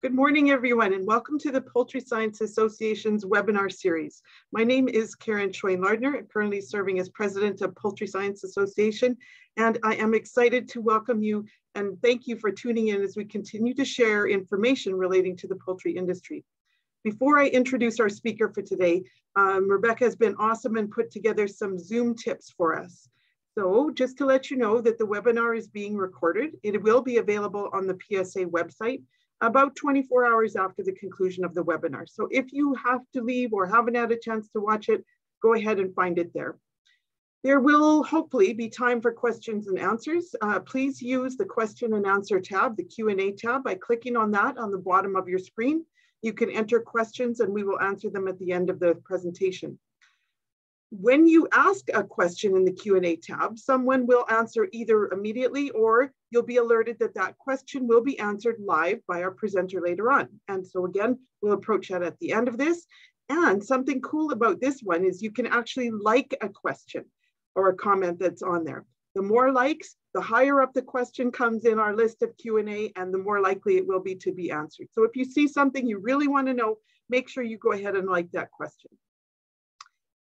Good morning, everyone, and welcome to the Poultry Science Association's webinar series. My name is Karen Schwein-Lardner, currently serving as president of Poultry Science Association, and I am excited to welcome you and thank you for tuning in as we continue to share information relating to the poultry industry. Before I introduce our speaker for today, Rebecca has been awesome and put together some Zoom tips for us. So just to let you know that the webinar is being recorded. It will be available on the PSA website about 24 hours after the conclusion of the webinar. So if you have to leave or haven't had a chance to watch it, go ahead and find it there. There will hopefully be time for questions and answers. Please use the question and answer tab, the Q&A tab, by clicking on that on the bottom of your screen. You can enter questions and we will answer them at the end of the presentation. When you ask a question in the Q&A tab, someone will answer either immediately or you'll be alerted that that question will be answered live by our presenter later on. And so again, we'll approach that at the end of this. And something cool about this one is you can actually like a question or a comment that's on there. The more likes, the higher up the question comes in our list of Q&A and the more likely it will be to be answered. So if you see something you really want to know, make sure you go ahead and like that question.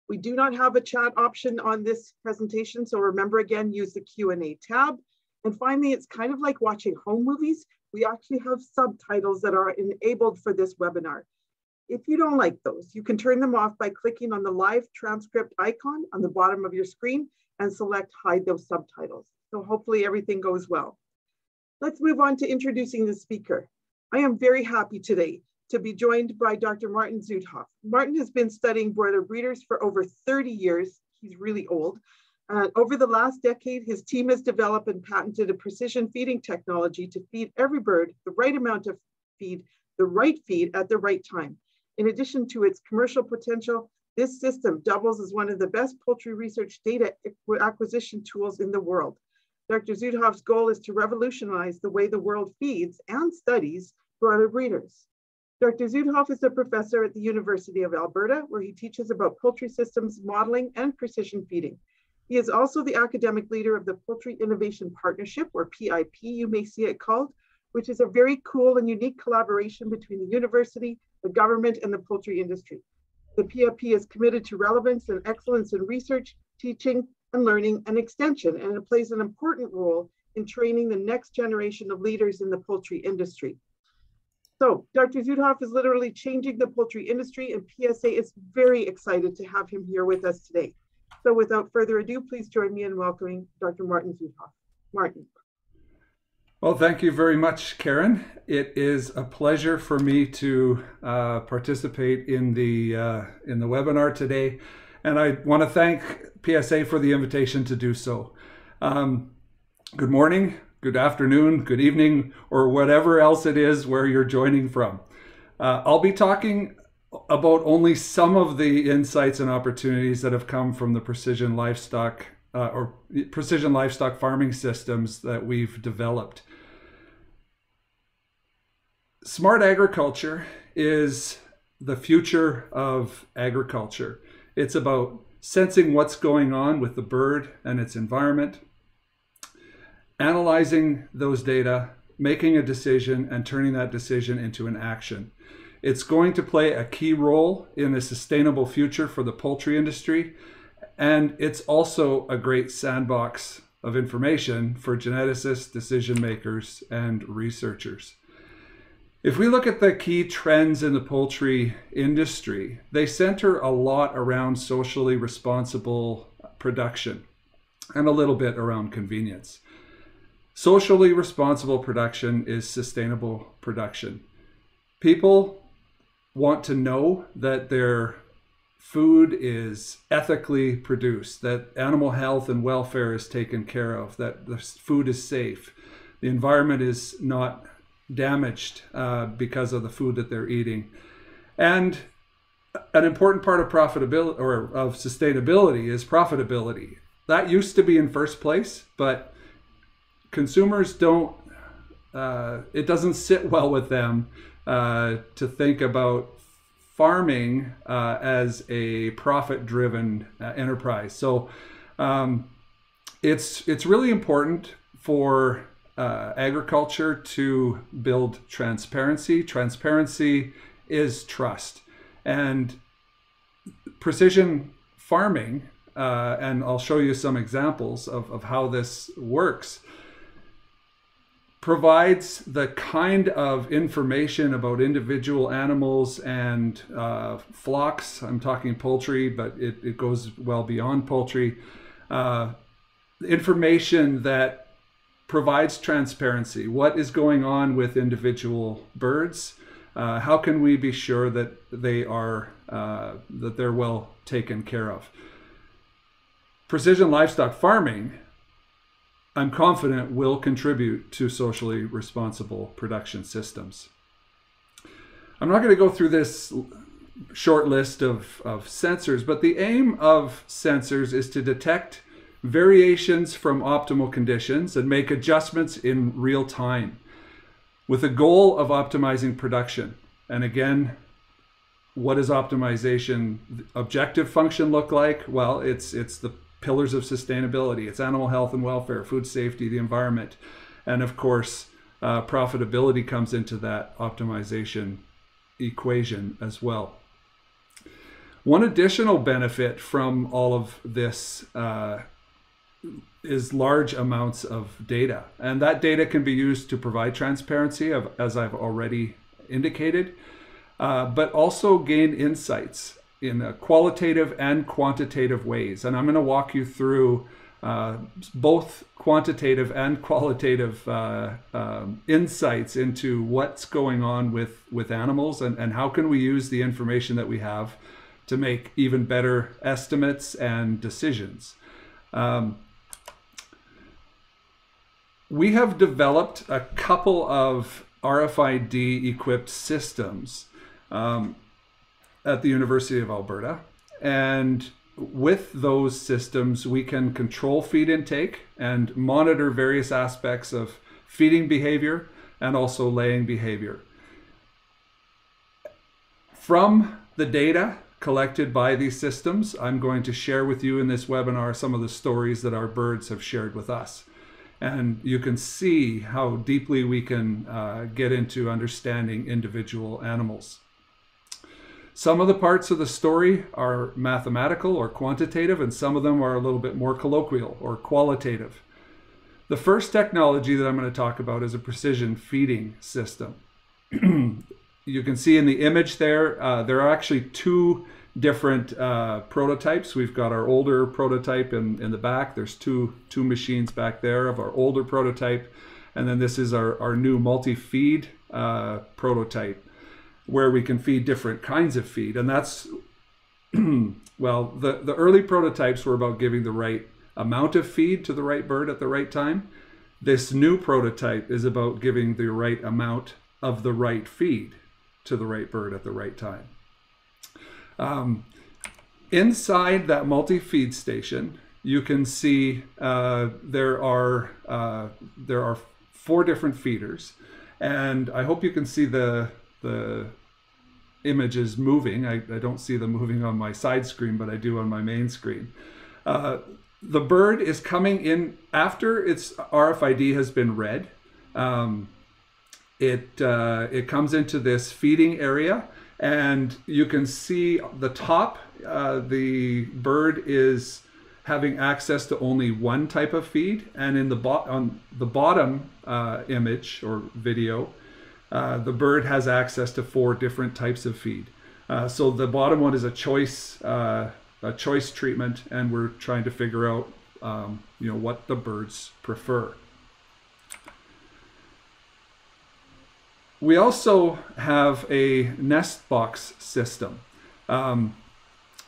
We do not have a chat option on this presentation, so remember again, use the Q&A tab. And finally, it's kind of like watching home movies. We actually have subtitles that are enabled for this webinar. If you don't like those, you can turn them off by clicking on the live transcript icon on the bottom of your screen and select hide those subtitles. So hopefully everything goes well. Let's move on to introducing the speaker. I am very happy today to be joined by Dr. Martin Zuidhof. Martin has been studying broiler breeders for over 30 years. He's really old. Over the last decade, his team has developed and patented a precision feeding technology to feed every bird the right amount of feed, the right feed at the right time. In addition to its commercial potential, this system doubles as one of the best poultry research data acquisition tools in the world. Dr. Zuidhof's goal is to revolutionize the way the world feeds and studies broiler breeders. Dr. Zuidhof is a professor at the University of Alberta, where he teaches about poultry systems modeling and precision feeding. He is also the academic leader of the Poultry Innovation Partnership, or PIP, you may see it called, which is a very cool and unique collaboration between the university, the government, and the poultry industry. The PIP is committed to relevance and excellence in research, teaching, and learning and extension, and it plays an important role in training the next generation of leaders in the poultry industry. So Dr. Zuidhof is literally changing the poultry industry, and PSA is very excited to have him here with us today. So without further ado, please join me in welcoming Dr. Martin Zuidhof. Martin. Well, thank you very much, Karen. It is a pleasure for me to participate in the webinar today, and I want to thank PSA for the invitation to do so. Good morning. Good afternoon, good evening, or whatever else it is where you're joining from. I'll be talking about only some of the insights and opportunities that have come from the precision livestock farming systems that we've developed. Smart agriculture is the future of agriculture. It's about sensing what's going on with the bird and its environment, analyzing those data, making a decision, and turning that decision into an action. It's going to play a key role in a sustainable future for the poultry industry, and it's also a great sandbox of information for geneticists, decision makers, and researchers. If we look at the key trends in the poultry industry, they center a lot around socially responsible production and a little bit around convenience. Socially responsible production is sustainable production. People want to know that their food is ethically produced, that animal health and welfare is taken care of, that the food is safe, the environment is not damaged because of the food that they're eating. And an important part of profitability or of sustainability is profitability. That used to be in first place, but consumers don't, it doesn't sit well with them to think about farming as a profit-driven enterprise. So it's really important for agriculture to build transparency. Transparency is trust. And precision farming, and I'll show you some examples of how this works, provides the kind of information about individual animals and flocks. I'm talking poultry, but it goes well beyond poultry. Information that provides transparency. What is going on with individual birds? How can we be sure that they're well taken care of? Precision livestock farming, I'm confident, will contribute to socially responsible production systems. I'm not going to go through this short list of sensors, but the aim of sensors is to detect variations from optimal conditions and make adjustments in real time with the goal of optimizing production. And again, what does optimization objective function look like? Well, it's the pillars of sustainability. It's animal health and welfare, food safety, the environment, and of course, profitability comes into that optimization equation as well. One additional benefit from all of this is large amounts of data, and that data can be used to provide transparency, as I've already indicated, but also gain insights in qualitative and quantitative ways. And I'm going to walk you through both quantitative and qualitative insights into what's going on with animals, and how can we use the information that we have to make even better estimates and decisions. We have developed a couple of RFID-equipped systems at the University of Alberta. And with those systems, we can control feed intake and monitor various aspects of feeding behavior and also laying behavior. From the data collected by these systems, I'm going to share with you in this webinar some of the stories that our birds have shared with us. And you can see how deeply we can get into understanding individual animals. Some of the parts of the story are mathematical or quantitative, and some of them are a little bit more colloquial or qualitative. The first technology that I'm going to talk about is a precision feeding system. You can see in the image there are actually two different prototypes. We've got our older prototype in the back. There's two machines back there of our older prototype. And then this is our new multi-feed prototype, where we can feed different kinds of feed. And that's, well, the early prototypes were about giving the right amount of feed to the right bird at the right time. This new prototype is about giving the right amount of the right feed to the right bird at the right time. Inside that multi-feed station, you can see there are 4 different feeders, and I hope you can see the images moving. I don't see them moving on my side screen, but I do on my main screen. The bird is coming in after its RFID has been read. It comes into this feeding area, and you can see the top, the bird is having access to only one type of feed, and on the bottom image or video, the bird has access to 4 different types of feed. So the bottom one is a choice treatment, and we're trying to figure out what the birds prefer. We also have a nest box system.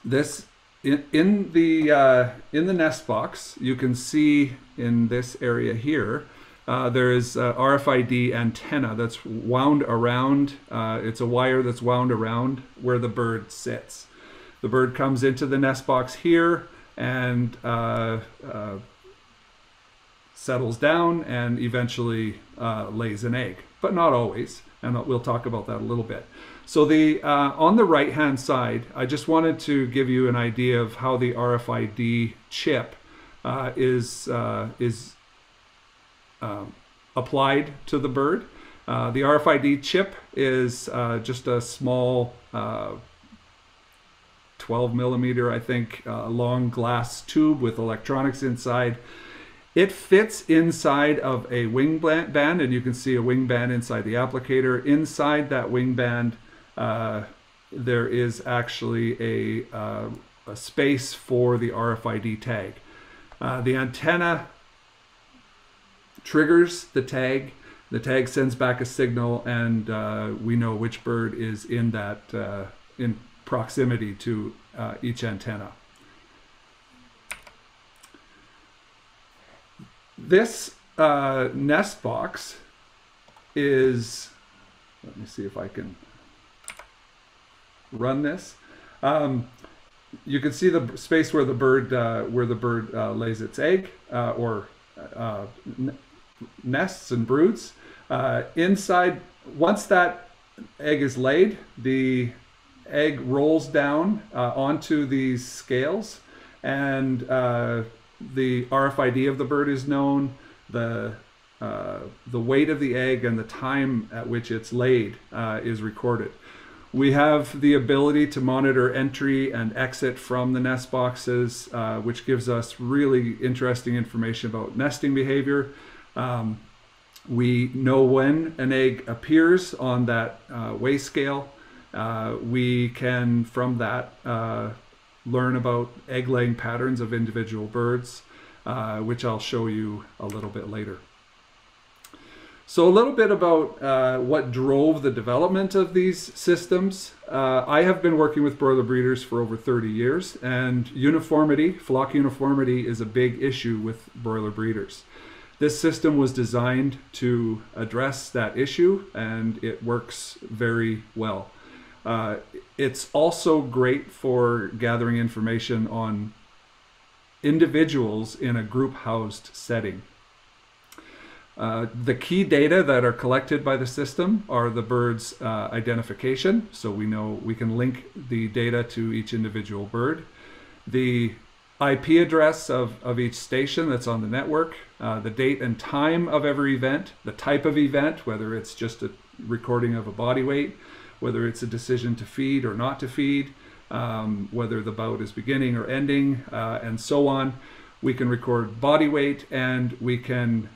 This in the nest box, you can see in this area here, there is a RFID antenna that's wound around. It's a wire that's wound around where the bird sits. The bird comes into the nest box here and settles down and eventually lays an egg, but not always. And we'll talk about that a little bit. So on the right-hand side, I just wanted to give you an idea of how the RFID chip is applied to the bird. The RFID chip is just a small 12 millimeter, I think, long glass tube with electronics inside. It fits inside of a wing band, and you can see a wing band inside the applicator. Inside that wing band, there is actually a space for the RFID tag. The antenna triggers the tag. The tag sends back a signal, and we know which bird is in that in proximity to each antenna. This nest box is, let me see if I can run this. You can see the space where the bird lays its egg or nests and broods. Inside, once that egg is laid, the egg rolls down onto these scales, and the RFID of the bird is known, the weight of the egg and the time at which it's laid is recorded. We have the ability to monitor entry and exit from the nest boxes, which gives us really interesting information about nesting behavior. We know when an egg appears on that weigh scale. We can, from that, learn about egg laying patterns of individual birds, which I'll show you a little bit later. So a little bit about what drove the development of these systems. I have been working with broiler breeders for over 30 years, and uniformity, flock uniformity, is a big issue with broiler breeders. This system was designed to address that issue, and it works very well. It's also great for gathering information on individuals in a group housed setting. The key data that are collected by the system are the bird's identification, so we know we can link the data to each individual bird. The IP address of each station that's on the network, the date and time of every event, the type of event, whether it's just a recording of a body weight, whether it's a decision to feed or not to feed, whether the bout is beginning or ending, and so on. We can record body weight, and we can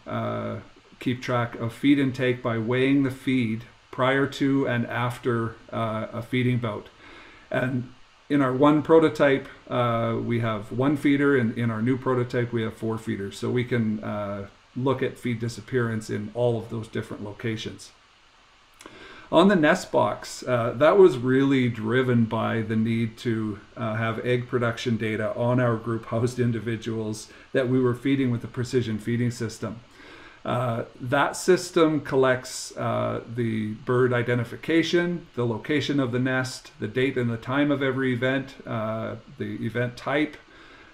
keep track of feed intake by weighing the feed prior to and after a feeding bout. And in our one prototype, we have one feeder. In our new prototype, we have 4 feeders. So we can look at feed disappearance in all of those different locations. On the nest box, that was really driven by the need to have egg production data on our group housed individuals that we were feeding with the precision feeding system. That system collects the bird identification, the location of the nest, the date and the time of every event, the event type,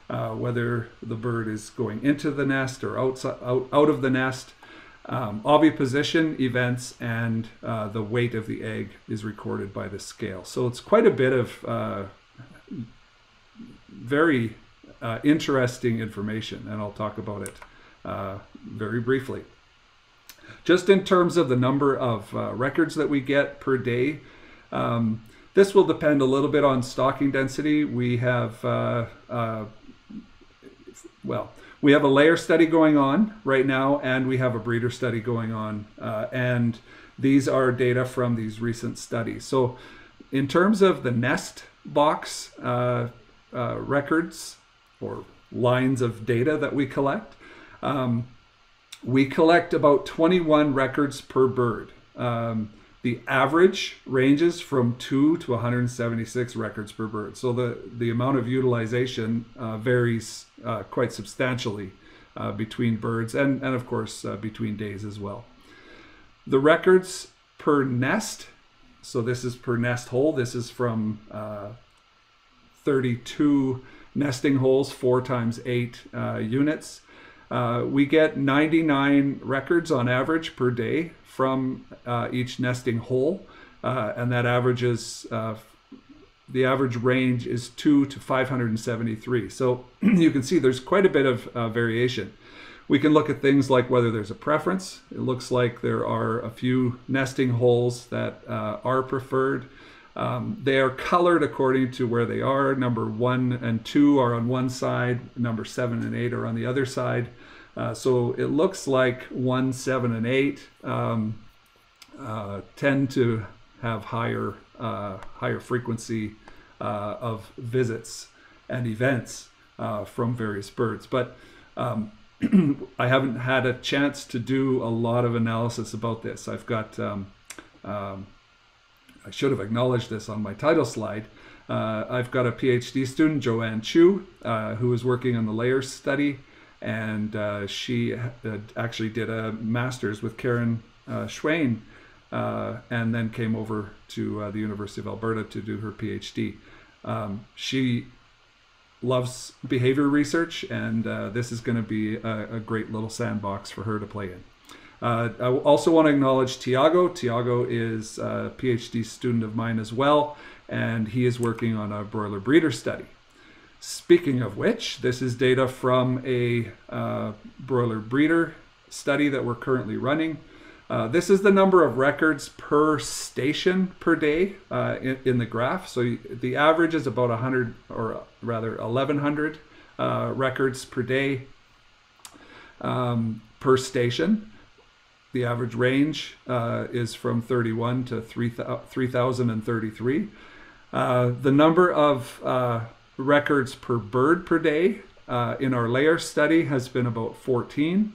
whether the bird is going into the nest or out of the nest, oviposition events, and the weight of the egg is recorded by the scale. So it's quite a bit of very interesting information, and I'll talk about it very briefly. Just in terms of the number of records that we get per day, this will depend a little bit on stocking density. We have we have a layer study going on right now, and we have a breeder study going on, and these are data from these recent studies. So in terms of the nest box records or lines of data that we collect about 21 records per bird. The average ranges from 2 to 176 records per bird. So the amount of utilization varies quite substantially between birds and of course between days as well. The records per nest, so this is per nest hole. This is from 32 nesting holes, 4 times 8 units. We get 99 records on average per day from each nesting hole, and that averages, the average range is 2 to 573. So you can see there's quite a bit of variation. We can look at things like whether there's a preference. It looks like there are a few nesting holes that are preferred. They are colored according to where they are. Number 1 and 2 are on one side. Number 7 and 8 are on the other side. So it looks like 1, 7, and 8 tend to have higher frequency of visits and events from various birds. But I haven't had a chance to do a lot of analysis about this. I've got, I should have acknowledged this on my title slide. I've got a PhD student, Joanne Chu, who is working on the layers study, and she actually did a master's with Karen Schwain, and then came over to the University of Alberta to do her PhD. She loves behavior research, and this is going to be a great little sandbox for her to play in. I also want to acknowledge Tiago. Tiago is a PhD student of mine as well, and he is working on a broiler breeder study. Speaking of which, this is data from a broiler breeder study that we're currently running. This is the number of records per station per day in the graph. So the average is about 100, or rather 1,100 records per day per station. The average range is from 31 to 3,033. The number of records per bird per day in our layer study has been about 14.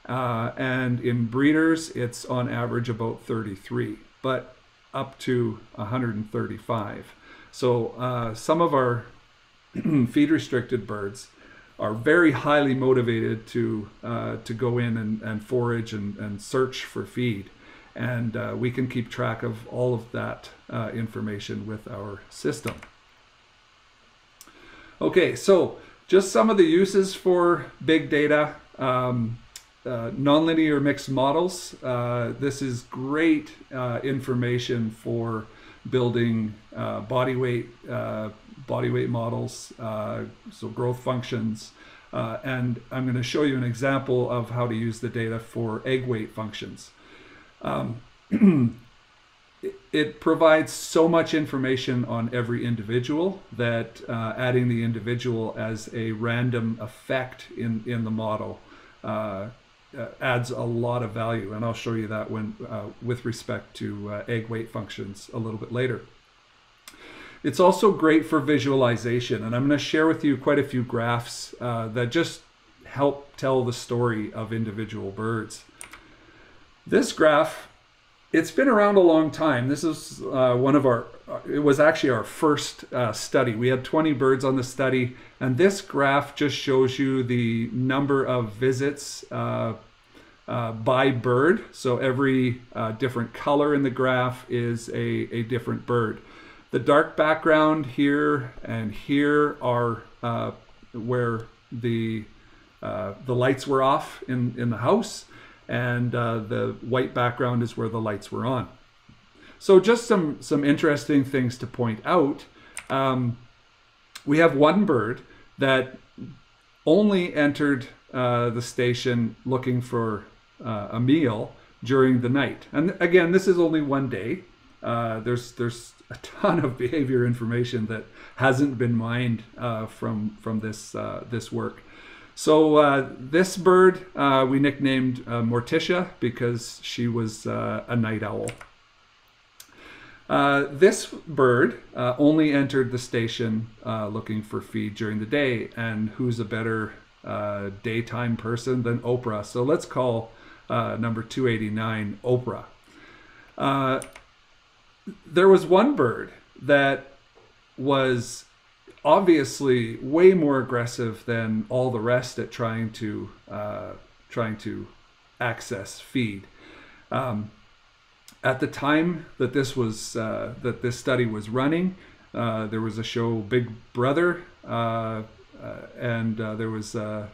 And in breeders, it's on average about 33, but up to 135. So some of our feed restricted birds are very highly motivated to go in and forage and search for feed. And we can keep track of all of that information with our system. Okay, so just some of the uses for big data. Nonlinear mixed models. This is great information for building body weight models, so growth functions. And I'm going to show you an example of how to use the data for egg weight functions. It provides so much information on every individual that adding the individual as a random effect in the model adds a lot of value, and I'll show you that when with respect to egg weight functions a little bit later. It's also great for visualization, and I'm going to share with you quite a few graphs that just help tell the story of individual birds. This graph, it's been around a long time. This is one of our, it was actually our first study. We had 20 birds on the study, and this graph just shows you the number of visits by bird. So every different color in the graph is a different bird. The dark background here and here are where the lights were off in the house, and the white background is where the lights were on. So just some interesting things to point out. We have one bird that only entered the station looking for a meal during the night. And again, this is only one day. There's a ton of behavior information that hasn't been mined from this work. So this bird we nicknamed Morticia because she was a night owl. This bird only entered the station looking for feed during the day, and who's a better daytime person than Oprah? So let's call number 289 Oprah. There was one bird that was obviously way more aggressive than all the rest at trying to access feed. At the time that this study was running, there was a show Big Brother, and there was a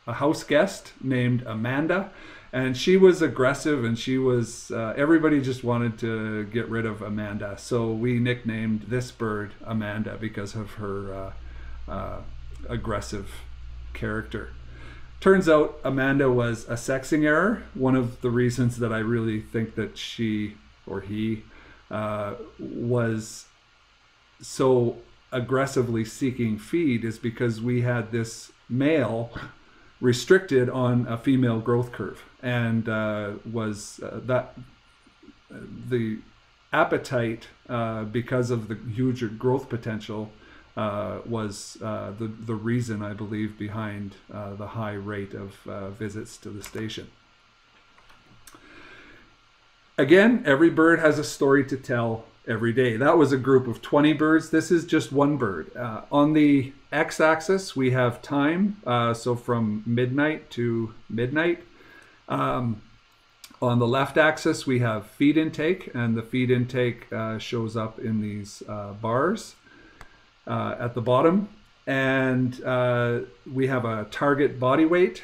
house guest named Amanda, and she was aggressive, and she was everybody just wanted to get rid of Amanda. So we nicknamed this bird Amanda because of her aggressive character. Turns out Amanda was a sexing error. One of the reasons that I really think that she or he was so aggressively seeking feed is because we had this male restricted on a female growth curve, and that the appetite, because of the huge growth potential, was the reason, I believe, behind the high rate of visits to the station. Again, every bird has a story to tell every day. That was a group of 20 birds. This is just one bird. On the x-axis, we have time, so from midnight to midnight. On the left axis, we have feed intake, and the feed intake shows up in these bars at the bottom. And we have a target body weight.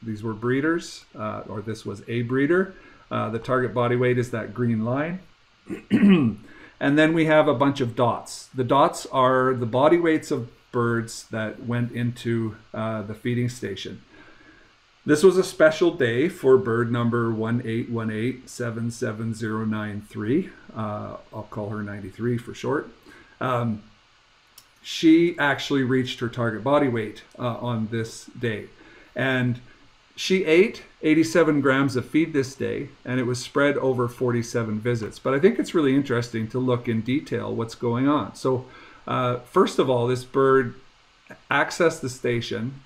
These were breeders, or this was a breeder. The target body weight is that green line. And then we have a bunch of dots. The dots are the body weights of birds that went into the feeding station. This was a special day for bird number 181877093. I'll call her 93 for short. She actually reached her target body weight on this day. And she ate 87 grams of feed this day, and it was spread over 47 visits. But I think it's really interesting to look in detail what's going on. So first of all, this bird accessed the station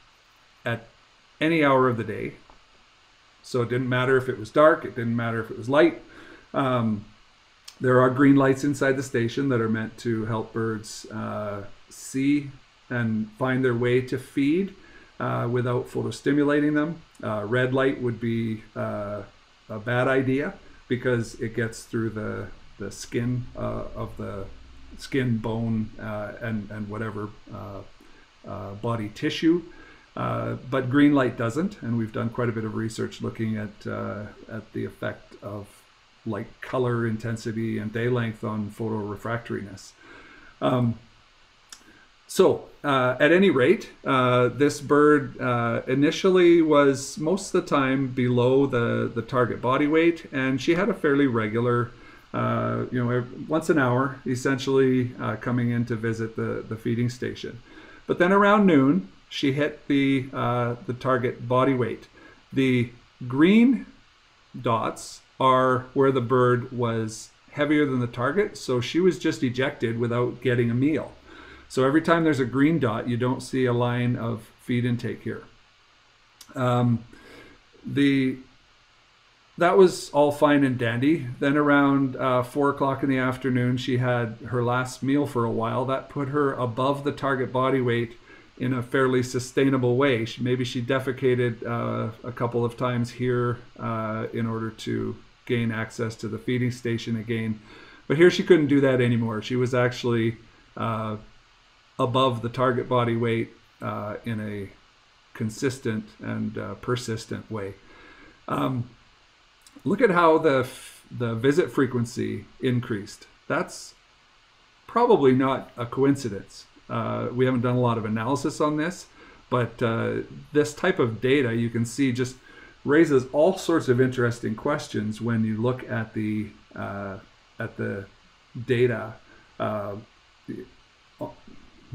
at any hour of the day. So it didn't matter if it was dark, it didn't matter if it was light. There are green lights inside the station that are meant to help birds see and find their way to feed without photostimulating them. Red light would be a bad idea because it gets through the skin of the skin, bone, and whatever body tissue. But green light doesn't, and we've done quite a bit of research looking at the effect of light color intensity and day length on photorefractoriness. So at any rate, this bird initially was most of the time below the target body weight, and she had a fairly regular, once an hour, essentially coming in to visit the feeding station. But then around noon, she hit the target body weight. The green dots are where the bird was heavier than the target, so she was just ejected without getting a meal. So every time there's a green dot, you don't see a line of feed intake here. That was all fine and dandy. Then around 4 o'clock in the afternoon, she had her last meal for a while. That put her above the target body weight in a fairly sustainable way. Maybe she defecated a couple of times here in order to gain access to the feeding station again. But here she couldn't do that anymore. She was actually above the target body weight in a consistent and persistent way. Look at how the visit frequency increased. That's probably not a coincidence. We haven't done a lot of analysis on this, but this type of data, you can see, just raises all sorts of interesting questions when you look at the data,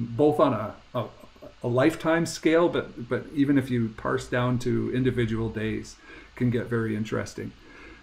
both on a lifetime scale, but even if you parse down to individual days, can get very interesting.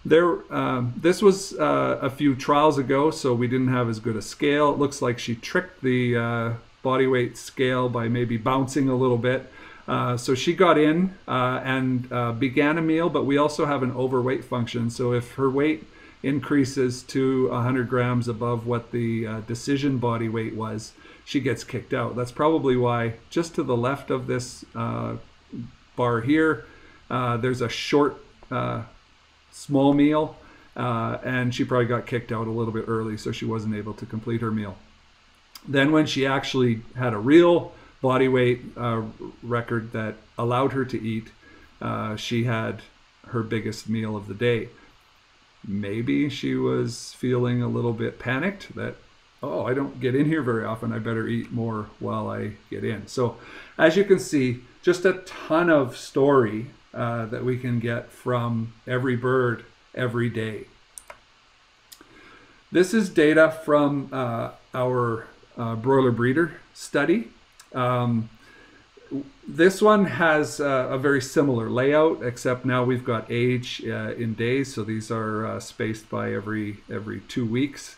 This was a few trials ago, so we didn't have as good a scale. It looks like she tricked the body weight scale by maybe bouncing a little bit. So she got in and began a meal, but we also have an overweight function. So if her weight increases to 100 grams above what the decision body weight was, she gets kicked out. That's probably why just to the left of this bar here, there's a short small meal, and she probably got kicked out a little bit early, so she wasn't able to complete her meal. Then when she actually had a real body weight record that allowed her to eat, she had her biggest meal of the day. Maybe she was feeling a little bit panicked that, oh, I don't get in here very often, I better eat more while I get in. So as you can see, just a ton of story that we can get from every bird every day. This is data from our broiler breeder study. This one has a very similar layout, except now we've got age in days, so these are spaced by every 2 weeks.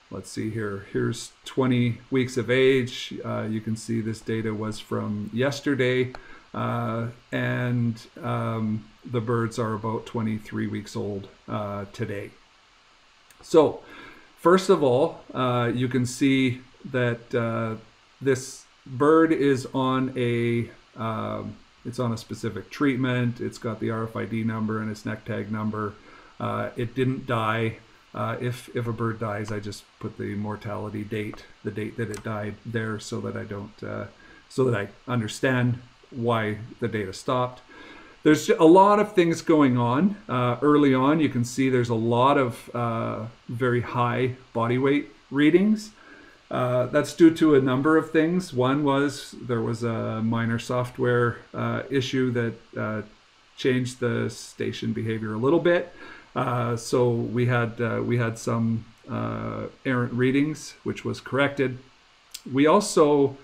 Let's see here. Here's 20 weeks of age. You can see this data was from yesterday, and the birds are about 23 weeks old today. So, first of all, you can see that this bird is on a specific treatment. It's got the RFID number and its neck tag number. It didn't die. If a bird dies, I just put the mortality date, the date that it died there, so that I don't, so that I understand why the data stopped. There's a lot of things going on. Early on, you can see there's a lot of very high body weight readings. That's due to a number of things. One was there was a minor software issue that changed the station behavior a little bit. So we had some errant readings, which was corrected. We also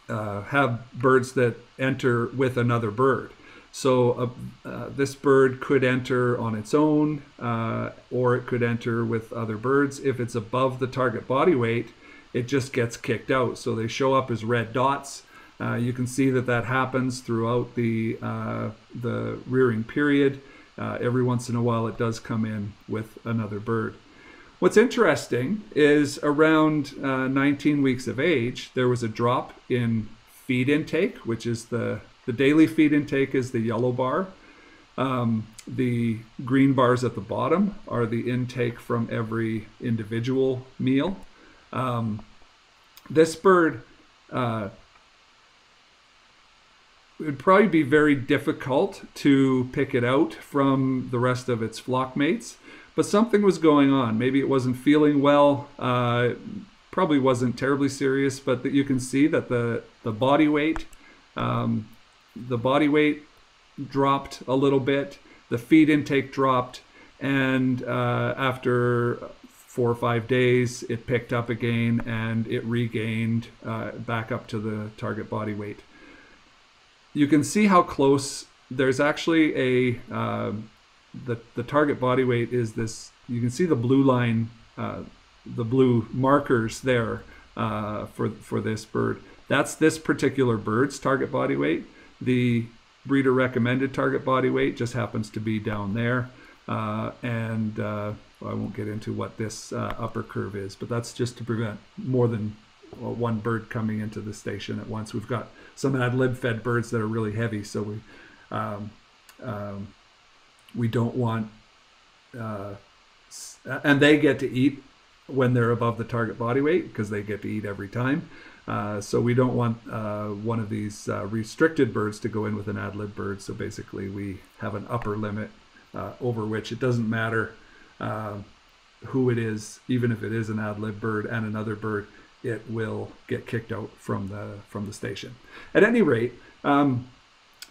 have birds that enter with another bird. So this bird could enter on its own, or it could enter with other birds. If it's above the target body weight, it just gets kicked out. So they show up as red dots. You can see that happens throughout the rearing period. Every once in a while it does come in with another bird. What's interesting is around 19 weeks of age, there was a drop in feed intake, which is the daily feed intake is the yellow bar. The green bars at the bottom are the intake from every individual meal. This bird, it would probably be very difficult to pick it out from the rest of its flock mates, but something was going on. Maybe it wasn't feeling well. Probably wasn't terribly serious, but that you can see that the body weight dropped a little bit, the feed intake dropped, and after 4 or 5 days it picked up again and it regained back up to the target body weight. You can see how close. There's actually a the target body weight is this. You can see the blue line, the blue markers there for this bird. That's this particular bird's target body weight. The breeder recommended target body weight just happens to be down there, and I won't get into what this upper curve is, but that's just to prevent more than one bird coming into the station at once. We've got some ad lib fed birds that are really heavy, so we don't want, and they get to eat when they're above the target body weight because they get to eat every time. So we don't want one of these restricted birds to go in with an ad lib bird. So basically we have an upper limit over which it doesn't matter who it is, even if it is an ad lib bird and another bird, it will get kicked out from the station. At any rate,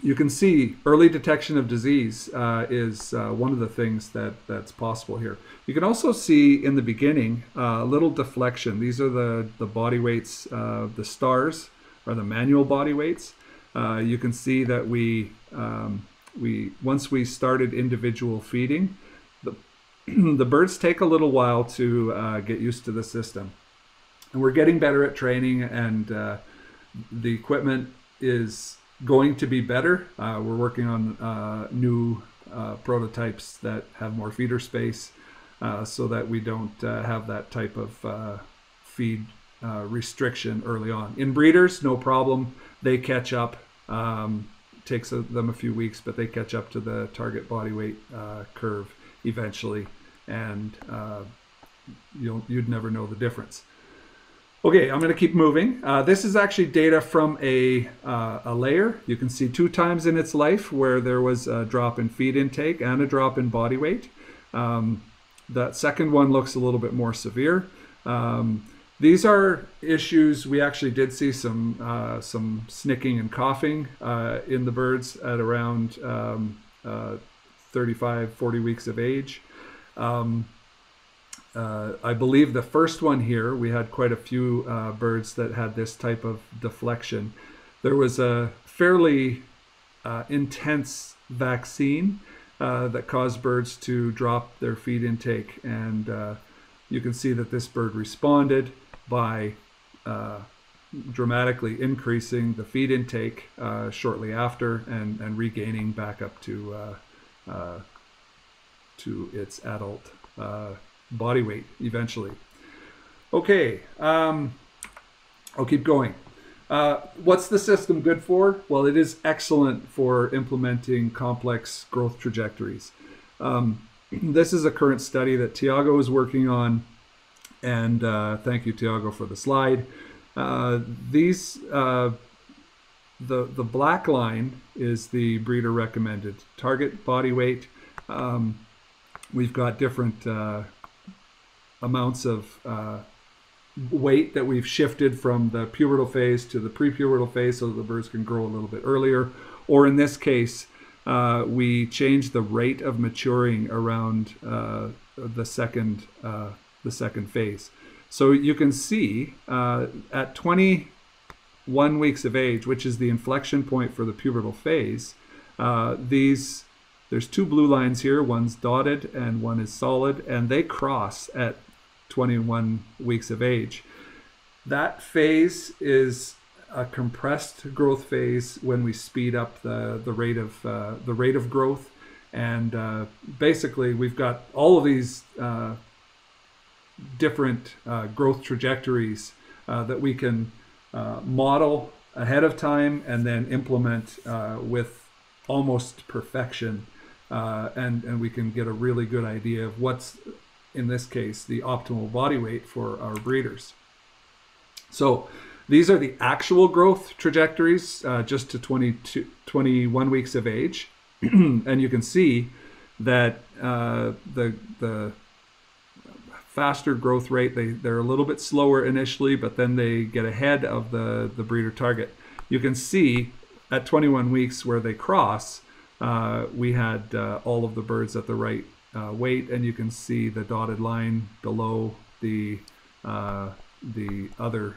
you can see early detection of disease is one of the things that's possible here. You can also see in the beginning a little deflection. These are the body weights, the stars are the manual body weights. You can see that once we started individual feeding, the birds take a little while to get used to the system. And we're getting better at training, and the equipment is going to be better. We're working on new prototypes that have more feeder space so that we don't have that type of feed restriction early on. In breeders, no problem. They catch up. Takes them a few weeks, but they catch up to the target body weight curve eventually, and you'd never know the difference. Okay, I'm going to keep moving. This is actually data from a layer. You can see 2 times in its life where there was a drop in feed intake and a drop in body weight. that second one looks a little bit more severe. These are issues. We actually did see some snicking and coughing in the birds at around 35, 40 weeks of age. I believe the first one here, we had quite a few birds that had this type of deflection. There was a fairly intense vaccine that caused birds to drop their feed intake, and you can see that this bird responded by dramatically increasing the feed intake shortly after and regaining back up to its adult body weight eventually. Okay, I'll keep going. What's the system good for? Well, it is excellent for implementing complex growth trajectories. This is a current study that Tiago is working on, and thank you, Tiago, for the slide. The black line is the breeder recommended target body weight. We've got different amounts of weight that we've shifted from the pubertal phase to the prepubertal phase so that the birds can grow a little bit earlier. Or in this case, we change the rate of maturing around the second phase. So you can see at 21 weeks of age, which is the inflection point for the pubertal phase, there's two blue lines here, one's dotted and one is solid, and they cross at 21 weeks of age. That phase is a compressed growth phase when we speed up the rate of growth, and basically we've got all of these different growth trajectories that we can model ahead of time and then implement with almost perfection, and we can get a really good idea of what's, in this case, the optimal body weight for our breeders. So these are the actual growth trajectories just to 21 weeks of age. And you can see that the faster growth rate, they're a little bit slower initially, but then they get ahead of the breeder target. You can see at 21 weeks where they cross, we had all of the birds at the right weight, and you can see the dotted line below the other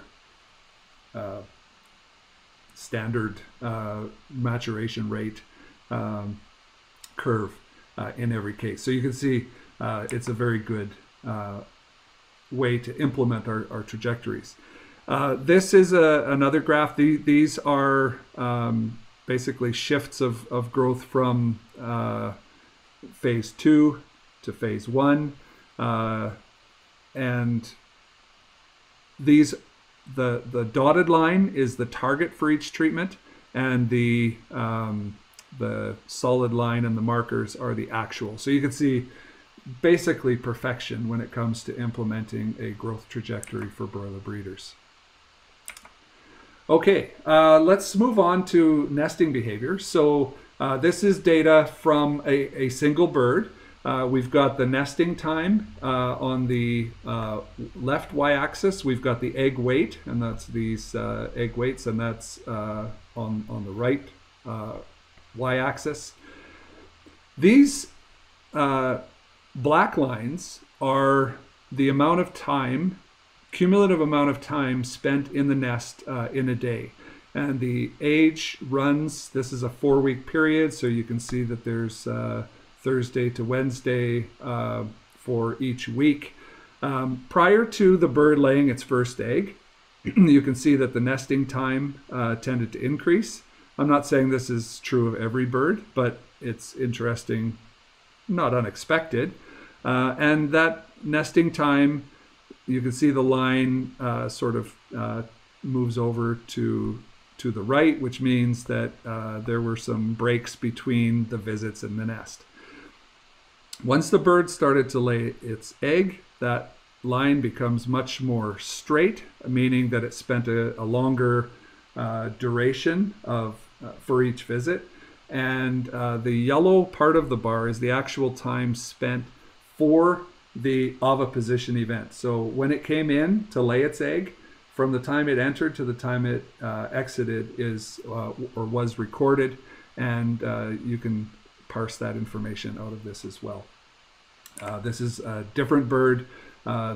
standard maturation rate curve in every case. So you can see it's a very good way to implement our trajectories. This is another graph. These are basically shifts of growth from phase 2 to phase 1, and the dotted line is the target for each treatment, and the solid line and the markers are the actual. So you can see basically perfection when it comes to implementing a growth trajectory for broiler breeders. Okay, let's move on to nesting behavior. So this is data from a single bird. We've got the nesting time on the left y-axis. We've got the egg weight, and that's these egg weights, and that's on the right y-axis. These black lines are the amount of time, cumulative amount of time spent in the nest in a day. And the age runs, this is a 4-week period, so you can see that there's Thursday to Wednesday for each week. Prior to the bird laying its first egg, you can see that the nesting time tended to increase. I'm not saying this is true of every bird, but it's interesting, not unexpected. And that nesting time, you can see the line sort of moves over to the right, which means that there were some breaks between the visits in the nest. Once the bird started to lay its egg, that line becomes much more straight, meaning that it spent a longer duration for each visit. And the yellow part of the bar is the actual time spent for the oviposition event. So when it came in to lay its egg, from the time it entered to the time it exited is or was recorded, and you can parse that information out of this as well. This is a different bird.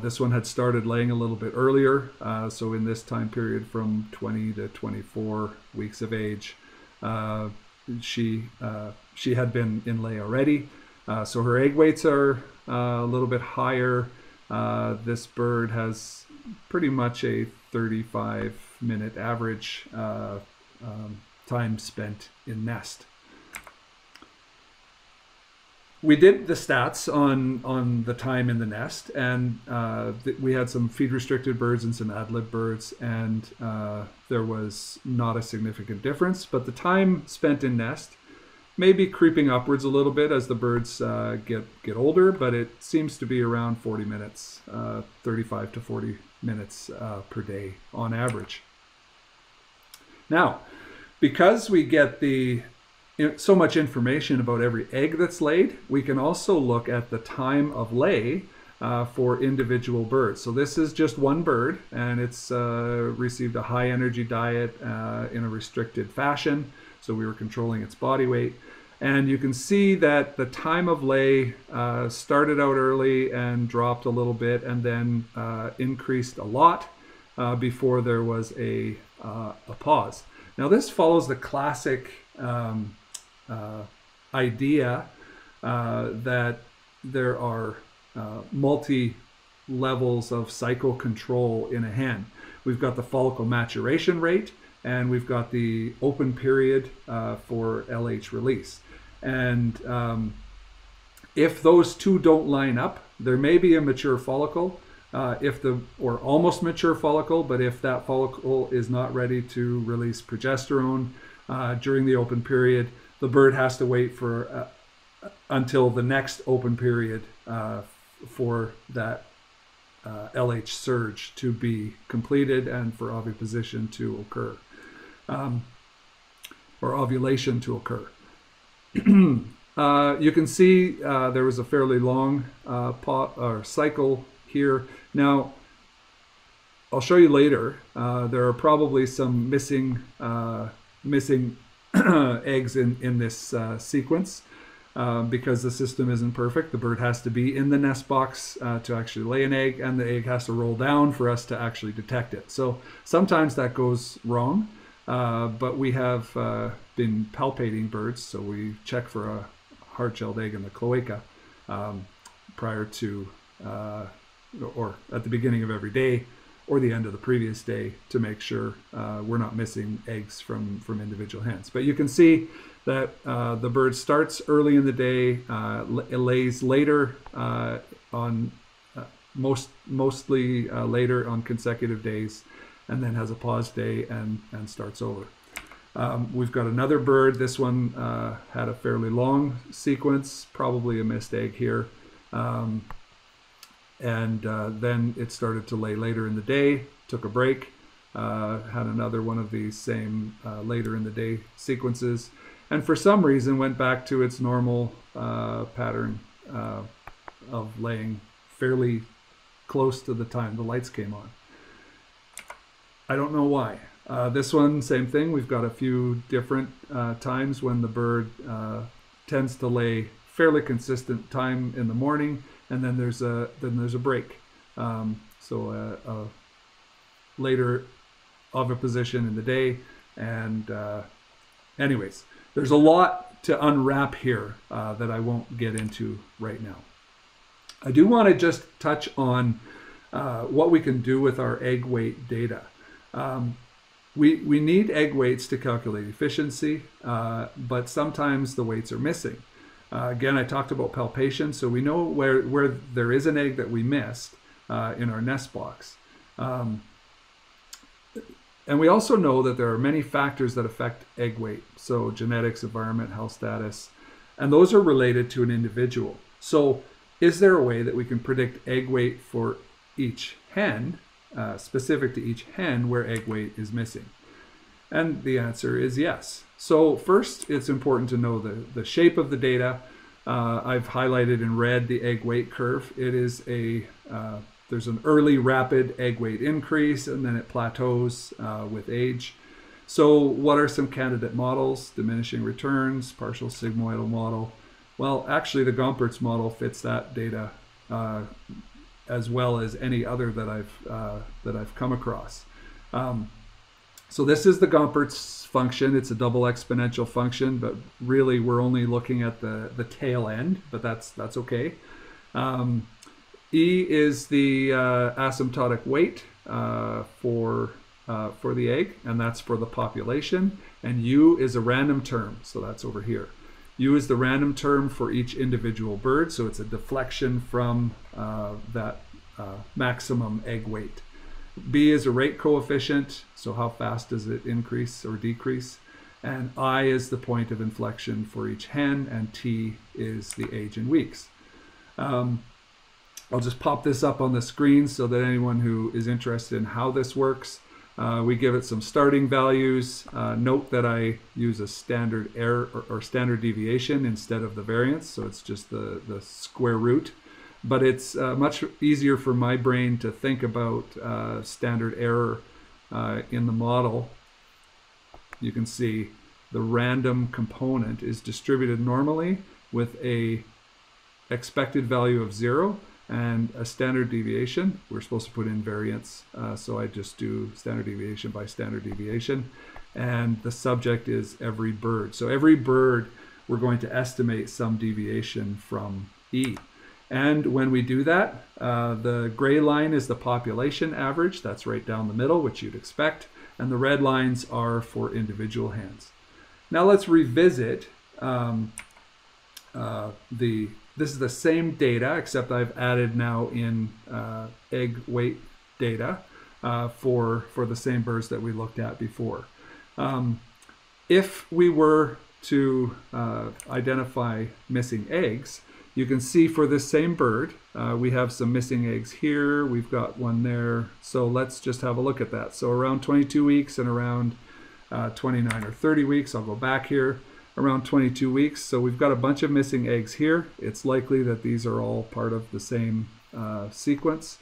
This one had started laying a little bit earlier, so in this time period from 20 to 24 weeks of age, she had been in lay already. So her egg weights are a little bit higher. This bird has pretty much a 35-minute average time spent in nest. We did the stats on the time in the nest, and we had some feed-restricted birds and some ad-lib birds, and there was not a significant difference, but the time spent in nest may be creeping upwards a little bit as the birds get older, but it seems to be around 40 minutes, 35 to 40 minutes per day on average. Now, because we get so much information about every egg that's laid, we can also look at the time of lay for individual birds. So this is just one bird, and it's received a high energy diet in a restricted fashion. So we were controlling its body weight. And you can see that the time of lay started out early and dropped a little bit, and then increased a lot before there was a pause. Now this follows the classic idea that there are multi-levels of cycle control in a hen. We've got the follicle maturation rate, and we've got the open period for LH release. And if those two don't line up, there may be a mature follicle, or almost mature follicle, but if that follicle is not ready to release progesterone during the open period, the bird has to wait for until the next open period for that LH surge to be completed and for oviposition to occur, or ovulation to occur. You can see there was a fairly long cycle here. Now, I'll show you later. There are probably some missing eggs in this sequence because the system isn't perfect. The bird has to be in the nest box to actually lay an egg, and the egg has to roll down for us to actually detect it. So sometimes that goes wrong, but we have been palpating birds, so we check for a hard-shelled egg in the cloaca prior to or at the beginning of every day or the end of the previous day to make sure we're not missing eggs from individual hens. But you can see that the bird starts early in the day, it lays later mostly later on consecutive days, and then has a pause day and starts over. We've got another bird. This one had a fairly long sequence, probably a missed egg here. And then it started to lay later in the day, took a break, had another one of these same later in the day sequences, and for some reason went back to its normal pattern of laying fairly close to the time the lights came on. I don't know why. This one, same thing. We've got a few different times when the bird tends to lay fairly consistent time in the morning, and then there's a break. So a later oviposition in the day, and anyways, there's a lot to unwrap here that I won't get into right now. I do want to just touch on what we can do with our egg weight data. We need egg weights to calculate efficiency, but sometimes the weights are missing. Again, I talked about palpation, so we know where there is an egg that we missed in our nest box. And we also know that there are many factors that affect egg weight, so genetics, environment, health status, and those are related to an individual. So is there a way that we can predict egg weight for each hen, specific to each hen, where egg weight is missing? And the answer is yes. So first, it's important to know the shape of the data. I've highlighted in red the egg weight curve. It is there's an early rapid egg weight increase, and then it plateaus with age. So what are some candidate models? Diminishing returns, partial sigmoidal model. Well, actually the Gompertz model fits that data as well as any other that I've come across. So this is the Gompertz function. It's a double exponential function, but really we're only looking at the tail end, but that's okay. E is the asymptotic weight for the egg, and that's for the population. And U is a random term, so that's over here. U is the random term for each individual bird, so it's a deflection from that maximum egg weight. B is a rate coefficient, so how fast does it increase or decrease? And I is the point of inflection for each hen, and T is the age in weeks. I'll just pop this up on the screen so that anyone who is interested in how this works, we give it some starting values. Note that I use a standard error or standard deviation instead of the variance, so it's just the square root. But it's much easier for my brain to think about standard error in the model. You can see the random component is distributed normally with a expected value of 0 and a standard deviation. We're supposed to put in variance, so I just do standard deviation by standard deviation. And the subject is every bird. So every bird, we're going to estimate some deviation from E. And when we do that, the gray line is the population average. That's right down the middle, which you'd expect. And the red lines are for individual hens. Now let's revisit this is the same data, except I've added now in egg weight data for the same birds that we looked at before. If we were to identify missing eggs, you can see for this same bird, we have some missing eggs here, we've got one there. So let's just have a look at that. So around 22 weeks and around 29 or 30 weeks, I'll go back here, around 22 weeks. So we've got a bunch of missing eggs here. It's likely that these are all part of the same sequence.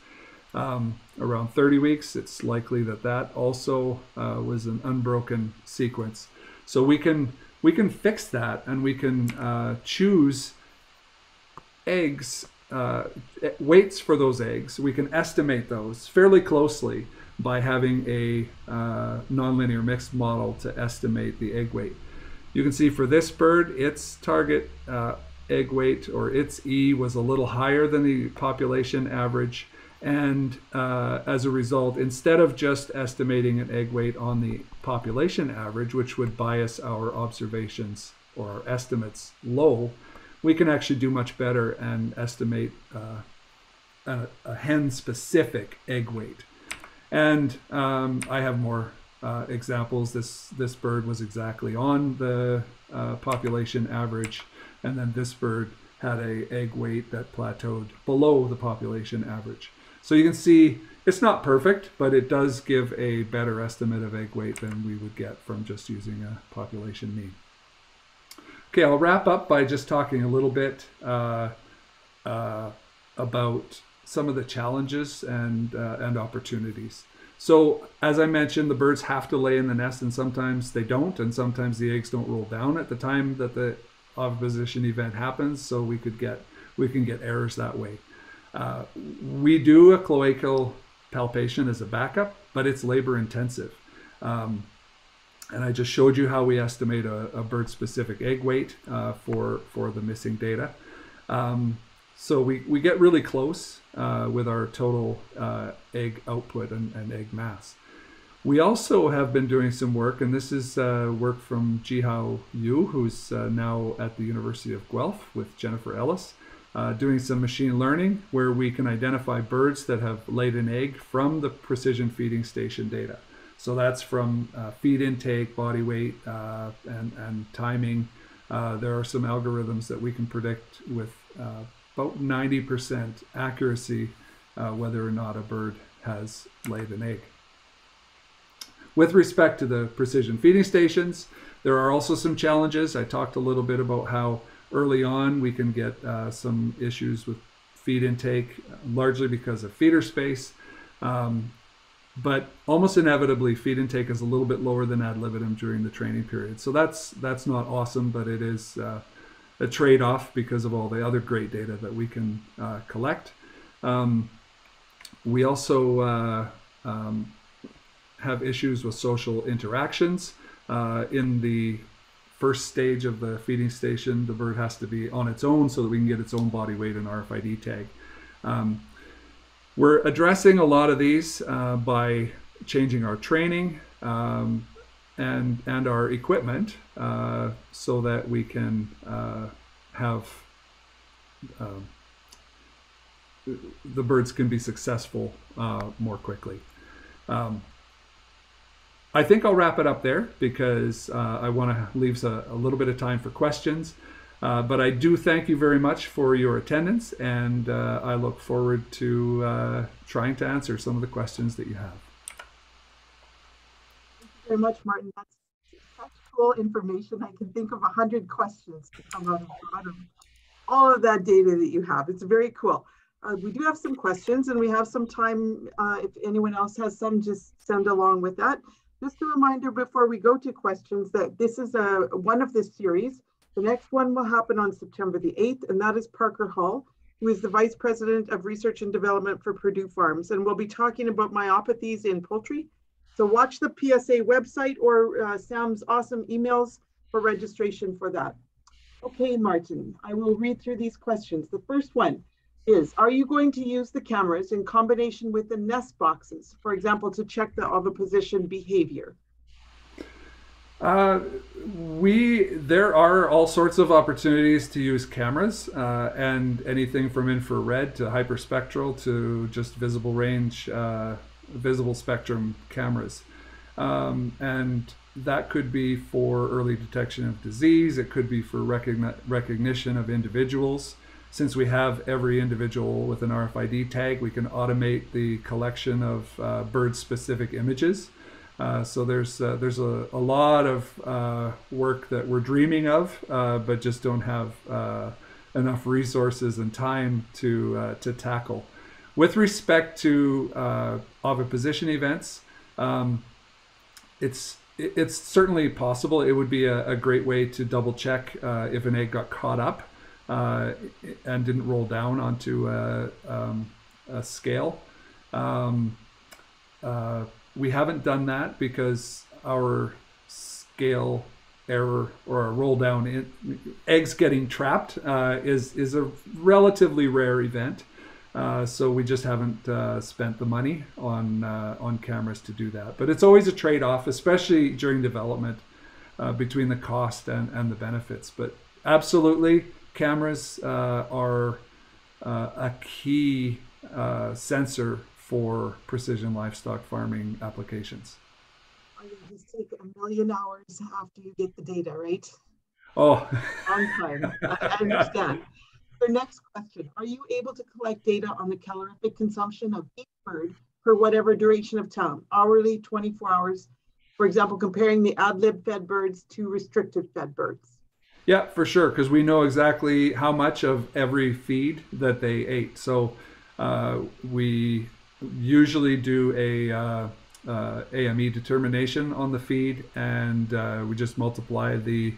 Around 30 weeks, it's likely that that also was an unbroken sequence. So we can fix that, and we can choose eggs, weights for those eggs. We can estimate those fairly closely by having a nonlinear mixed model to estimate the egg weight. You can see for this bird, its target egg weight, or its E, was a little higher than the population average. And as a result, instead of just estimating an egg weight on the population average, which would bias our observations or our estimates low, we can actually do much better and estimate a hen-specific egg weight. And I have more examples. This bird was exactly on the population average, and then this bird had an egg weight that plateaued below the population average. So you can see it's not perfect, but it does give a better estimate of egg weight than we would get from just using a population mean. Okay, I'll wrap up by just talking a little bit about some of the challenges and opportunities. So as I mentioned, the birds have to lay in the nest, and sometimes they don't, and sometimes the eggs don't roll down at the time that the oviposition event happens. So we can get errors that way. We do a colloquial palpation as a backup, but it's labor intensive. And I just showed you how we estimate a bird-specific egg weight for the missing data. So we get really close with our total egg output and egg mass. We also have been doing some work, and this is work from Zuidhof, who's now at the University of Guelph with Jennifer Ellis, doing some machine learning where we can identify birds that have laid an egg from the precision feeding station data. So that's from feed intake, body weight, and timing. There are some algorithms that we can predict with about 90% accuracy whether or not a bird has laid an egg. With respect to the precision feeding stations, there are also some challenges. I talked a little bit about how early on, we can get some issues with feed intake, largely because of feeder space. But almost inevitably, feed intake is a little bit lower than ad libitum during the training period. So that's not awesome, but it is a trade-off because of all the other great data that we can collect. We also have issues with social interactions. In the first stage of the feeding station, the bird has to be on its own so that we can get its own body weight and RFID tag. We're addressing a lot of these by changing our training and our equipment so that we can have the birds can be successful more quickly. I think I'll wrap it up there because I want to leave a little bit of time for questions. But I do thank you very much for your attendance, and I look forward to trying to answer some of the questions that you have. Thank you very much, Martin. That's such cool information. I can think of 100 questions to come out of all of that data that you have. It's very cool. We do have some questions, and we have some time. If anyone else has some, just send along with that. Just a reminder before we go to questions that this is one of this series. The next one will happen on September the 8th, and that is Parker Hall, who is the Vice President of Research and Development for Purdue Farms. And we'll be talking about myopathies in poultry. So watch the PSA website or Sam's awesome emails for registration for that. Okay, Martin, I will read through these questions. The first one is, are you going to use the cameras in combination with the nest boxes, for example, to check the oviposition behavior? There are all sorts of opportunities to use cameras and anything from infrared to hyperspectral to just visible range, visible spectrum cameras. And that could be for early detection of disease. It could be for recognition of individuals. Since we have every individual with an RFID tag, we can automate the collection of bird-specific images. So there's a lot of work that we're dreaming of, but just don't have enough resources and time to tackle. With respect to oviposition events, it's certainly possible. It would be a great way to double check if an egg got caught up and didn't roll down onto a scale. We haven't done that because our scale error or a roll down eggs getting trapped is a relatively rare event. So we just haven't spent the money on cameras to do that. But it's always a trade-off, especially during development, between the cost and the benefits. But absolutely, cameras are a key sensor for precision livestock farming applications. You just take 1,000,000 hours after you get the data, right? Oh, long time. I understand. The next question, are you able to collect data on the calorific consumption of each bird for whatever duration of time, hourly, 24 hours, for example, comparing the ad lib fed birds to restricted fed birds? Yeah, for sure, because we know exactly how much of every feed that they ate. So we usually do a AME determination on the feed, and we just multiply the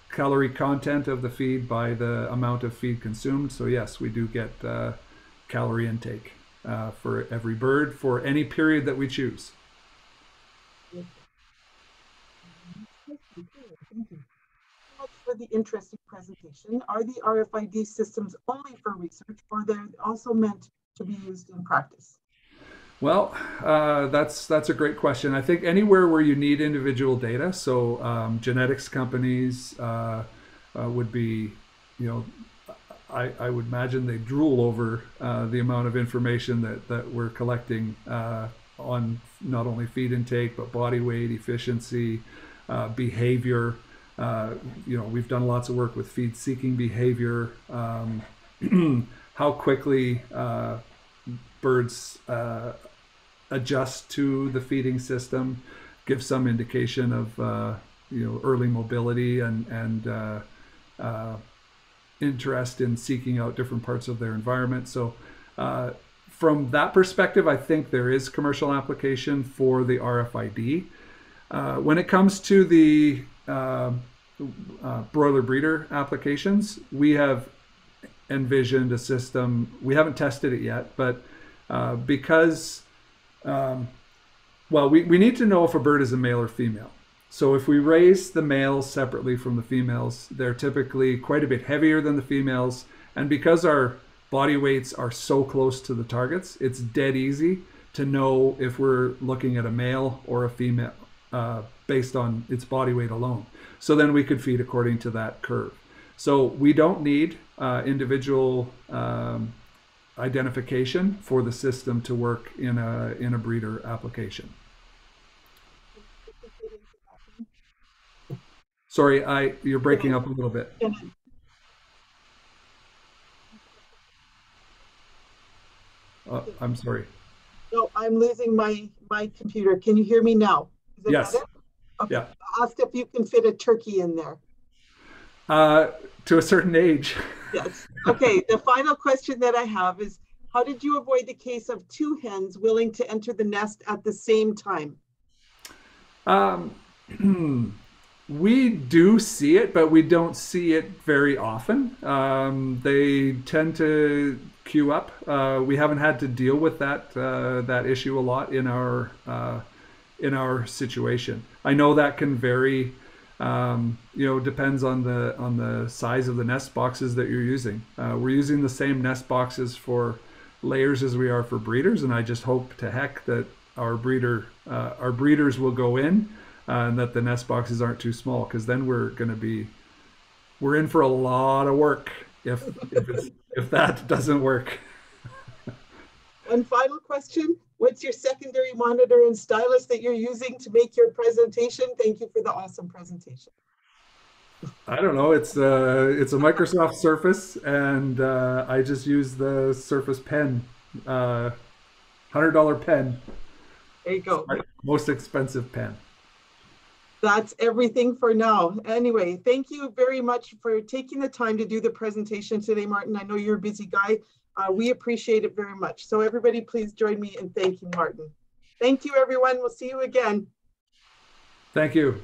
calorie content of the feed by the amount of feed consumed. So yes, we do get calorie intake for every bird for any period that we choose. Thank you for the interesting presentation. Are the RFID systems only for research, or they're also meant to be used in practice? Well, that's a great question. I think anywhere where you need individual data, so genetics companies would be, I would imagine they drool over the amount of information that we're collecting on not only feed intake, but body weight, efficiency, behavior. We've done lots of work with feed-seeking behavior, how quickly birds adjust to the feeding system, give some indication of early mobility and interest in seeking out different parts of their environment. So from that perspective, I think there is commercial application for the RFID. When it comes to the broiler breeder applications, we have envisioned a system. We haven't tested it yet, but because, well, we need to know if a bird is a male or female. So if we raise the males separately from the females, they're typically quite a bit heavier than the females. And because our body weights are so close to the targets, it's dead easy to know if we're looking at a male or a female based on its body weight alone. So then we could feed according to that curve. So we don't need individual identification for the system to work in a breeder application. Sorry, you're breaking up a little bit. I'm sorry. No, I'm losing my computer. Can you hear me now? Is it Yes. better? Okay. Yeah. I asked if you can fit a turkey in there. To a certain age. Yes. Okay. The final question that I have is, how did you avoid the case of two hens willing to enter the nest at the same time? We do see it, but we don't see it very often. They tend to queue up. We haven't had to deal with that issue a lot in our situation. I know that can vary. Depends on the size of the nest boxes that you're using. We're using the same nest boxes for layers as we are for breeders, and I just hope to heck that our breeders will go in. And that the nest boxes aren't too small, because then we're in for a lot of work if that doesn't work. One final question. What's your secondary monitor and stylus that you're using to make your presentation? Thank you for the awesome presentation. I don't know. It's a Microsoft Surface, and I just use the Surface pen, $100 pen. There you go. My most expensive pen. That's everything for now. Anyway, thank you very much for taking the time to do the presentation today, Martin. I know you're a busy guy. We appreciate it very much. So everybody, please join me in thanking Martin. Thank you, everyone. We'll see you again. Thank you.